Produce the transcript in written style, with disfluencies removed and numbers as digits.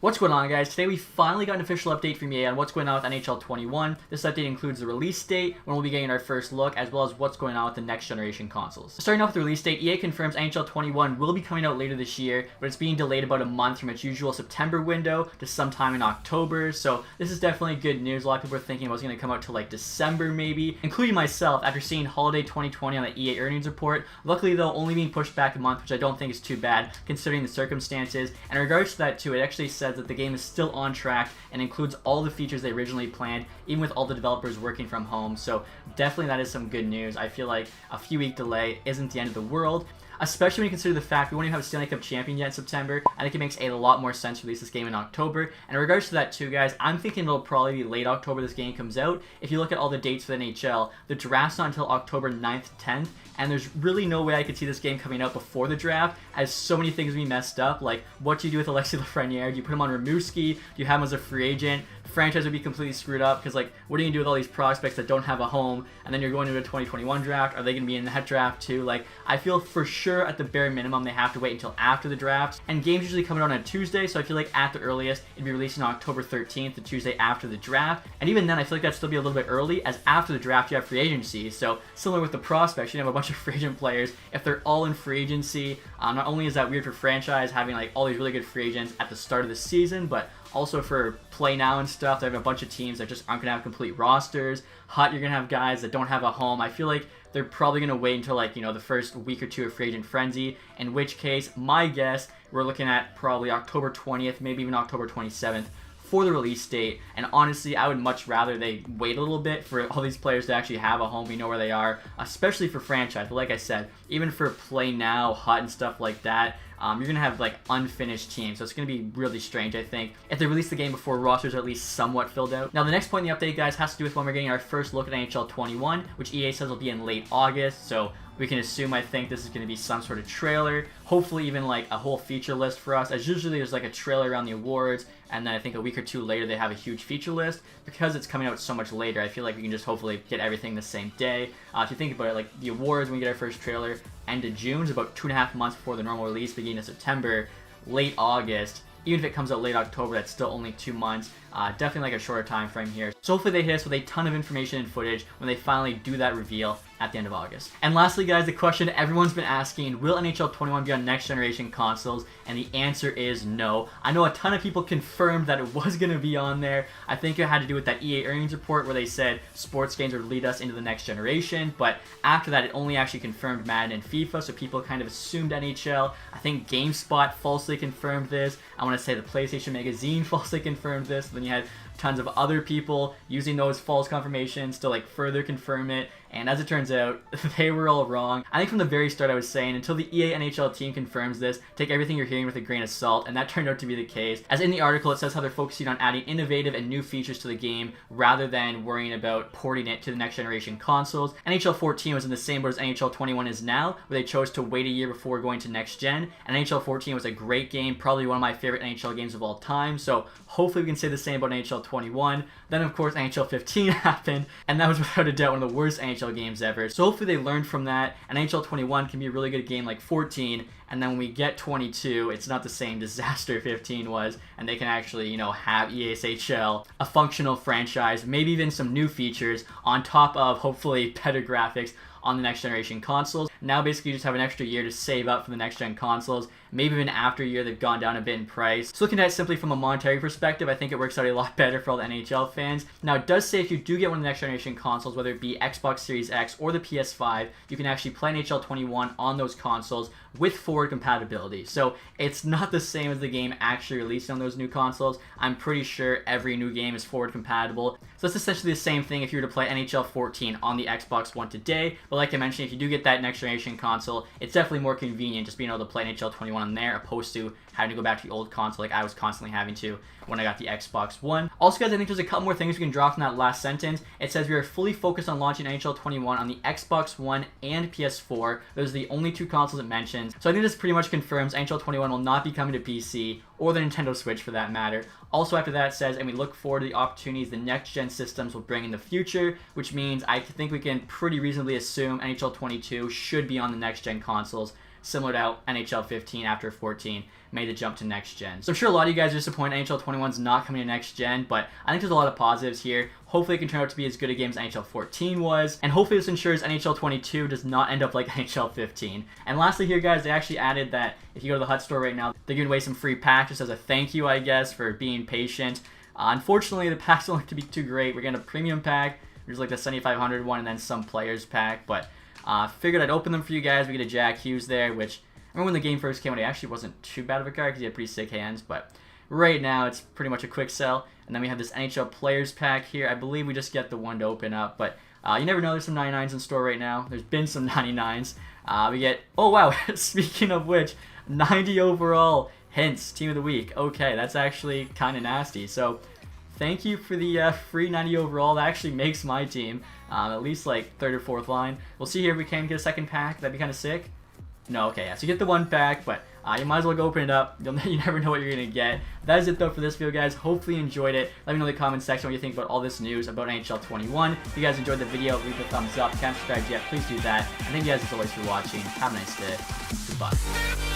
What's going on, guys? Today we finally got an official update from EA on what's going on with NHL 21. This update includes the release date, when we'll be getting our first look, as well as what's going on with the next generation consoles. Starting off with the release date, EA confirms NHL 21 will be coming out later this year, but it's being delayed about a month from its usual September window to sometime in October, so this is definitely good news. A lot of people are thinking it was going to come out till like December maybe, including myself after seeing Holiday 2020 on the EA earnings report. Luckily though, only being pushed back a month, which I don't think is too bad considering the circumstances. And in regards to that too, it actually says that the game is still on track and includes all the features they originally planned, even with all the developers working from home. So definitely that is some good news. I feel like a few week delay isn't the end of the world, especially when you consider the fact we won't even have a Stanley Cup champion yet in September. I think it makes a lot more sense to release this game in October. And in regards to that too, guys, I'm thinking it'll probably be late October this game comes out. If you look at all the dates for the NHL, the draft's not until October 9th, 10th, and there's really no way I could see this game coming out before the draft, as so many things be messed up. Like, what do you do with Alexis Lafreniere? Do you put him on Rimouski? Do you have him as a free agent? Franchise would be completely screwed up, because like, what are you gonna do with all these prospects that don't have a home, and then you're going to a 2021 draft? Are they gonna be in that draft too? Like, I feel for sure at the bare minimum they have to wait until after the draft, and games usually come out on a Tuesday, so I feel like at the earliest it'd be released on October 13th, the Tuesday after the draft. And even then I feel like that'd still be a little bit early, as after the draft you have free agency. So similar with the prospects, you have a bunch of free agent players. If they're all in free agency, not only is that weird for franchise having like all these really good free agents at the start of the season, but also for play now and stuff, they have a bunch of teams that just aren't going to have complete rosters. You're going to have guys that don't have a home. I feel like they're probably going to wait until like, the first week or two of free agent frenzy, in which case, my guess, we're looking at probably October 20th, maybe even October 27th for the release date. And honestly, I would much rather they wait a little bit for all these players to actually have a home. We know where they are, especially for franchise. But like I said, even for play now, and stuff like that, you're going to have like unfinished teams, so it's going to be really strange, I think, if they release the game before rosters are at least somewhat filled out. Now, the next point in the update, guys, has to do with when we're getting our first look at NHL 21, which EA says will be in late August, so we can assume, I think, this is going to be some sort of trailer, hopefully even like a whole feature list for us, as usually there's like a trailer around the awards, and then I think a week or two later they have a huge feature list. Because it's coming out so much later, I feel like we can just hopefully get everything the same day. If you think about it, like the awards, when we get our first trailer, end of June, is about 2.5 months before the normal release, beginning of September. Late August, even if it comes out late October, that's still only 2 months. Definitely like a shorter time frame here. So hopefully they hit us with a ton of information and footage when they finally do that reveal at the end of August. And lastly, guys, the question everyone's been asking, will NHL 21 be on next generation consoles? And the answer is no. I know a ton of people confirmed that it was going to be on there. I think it had to do with that EA earnings report where they said sports games would lead us into the next generation, but after that it only actually confirmed Madden and FIFA, so people kind of assumed NHL. I think GameSpot falsely confirmed this. I want to say the PlayStation Magazine falsely confirmed this. Then you had tons of other people using those false confirmations to like further confirm it, and as it turns out, they were all wrong. I think from the very start I was saying, until the EA NHL team confirms this, take everything you're hearing with a grain of salt, and that turned out to be the case. As in the article, it says how they're focusing on adding innovative and new features to the game rather than worrying about porting it to the next generation consoles. NHL 14 was in the same boat as NHL 21 is now, where they chose to wait a year before going to next gen, and NHL 14 was a great game, probably one of my favorite NHL games of all time, so hopefully we can say the same about NHL 21. Then of course NHL 15 happened, and that was without a doubt one of the worst NHL games ever. So hopefully they learned from that, and NHL 21 can be a really good game like 14, and then when we get 22, it's not the same disaster 15 was, and they can actually, have ESHL, a functional franchise, maybe even some new features on top of hopefully better graphics on the next generation consoles. Now basically you just have an extra year to save up for the next gen consoles. Maybe even after a year they've gone down a bit in price. So looking at it simply from a monetary perspective, I think it works out a lot better for all the NHL fans. Now it does say if you do get one of the next generation consoles, whether it be Xbox Series X or the PS5, you can actually play NHL 21 on those consoles with forward compatibility. So it's not the same as the game actually released on those new consoles. I'm pretty sure every new game is forward compatible. So it's essentially the same thing if you were to play NHL 14 on the Xbox One today. But like I mentioned, if you do get that next generation console, it's definitely more convenient just being able to play NHL 21 on there, opposed to having to go back to the old console like I was constantly having to when I got the Xbox One. Also, guys, I think there's a couple more things we can draw from that last sentence. It says we are fully focused on launching NHL 21 on the Xbox One and PS4. Those are the only two consoles it mentions. So I think this pretty much confirms NHL 21 will not be coming to PC or the Nintendo Switch for that matter. Also after that it says, and we look forward to the opportunities the next gen systems will bring in the future, which means I think we can pretty reasonably assume NHL 22 should be on the next gen consoles similar to how NHL 15 after 14 made the jump to next gen. So I'm sure a lot of you guys are disappointed NHL 21's not coming to next gen, but I think there's a lot of positives here. Hopefully it can turn out to be as good a game as NHL 14 was, and hopefully this ensures NHL 22 does not end up like NHL 15. And lastly here, guys, they actually added that if you go to the Hut store right now, they're giving away some free packs just as a thank you, I guess, for being patient. Unfortunately, the packs don't look to be too great. We're getting a premium pack, there's like the 7500 one, and then some players pack, but figured I'd open them for you guys. We get a Jack Hughes there, which I remember when the game first came out, he actually wasn't too bad of a card because he had pretty sick hands, but right now it's pretty much a quick sell. And then we have this NHL Players Pack here. I believe we just get the one to open up, but you never know. There's some 99s in store right now. There's been some 99s. We get, oh wow, speaking of which, 90 overall Hints, Team of the Week. Okay, that's actually kind of nasty. So thank you for the free 90 overall. That actually makes my team at least like 3rd or 4th line. We'll see here if we can get a second pack. That'd be kind of sick. No, okay, yeah, so you get the one pack, but you might as well go open it up. You never know what you're going to get. That is it, though, for this video, guys. Hopefully you enjoyed it. Let me know in the comment section what you think about all this news about NHL 21. If you guys enjoyed the video, leave a thumbs up. If you haven't subscribed yet, please do that. And thank you guys, as always, for watching. Have a nice day. Goodbye.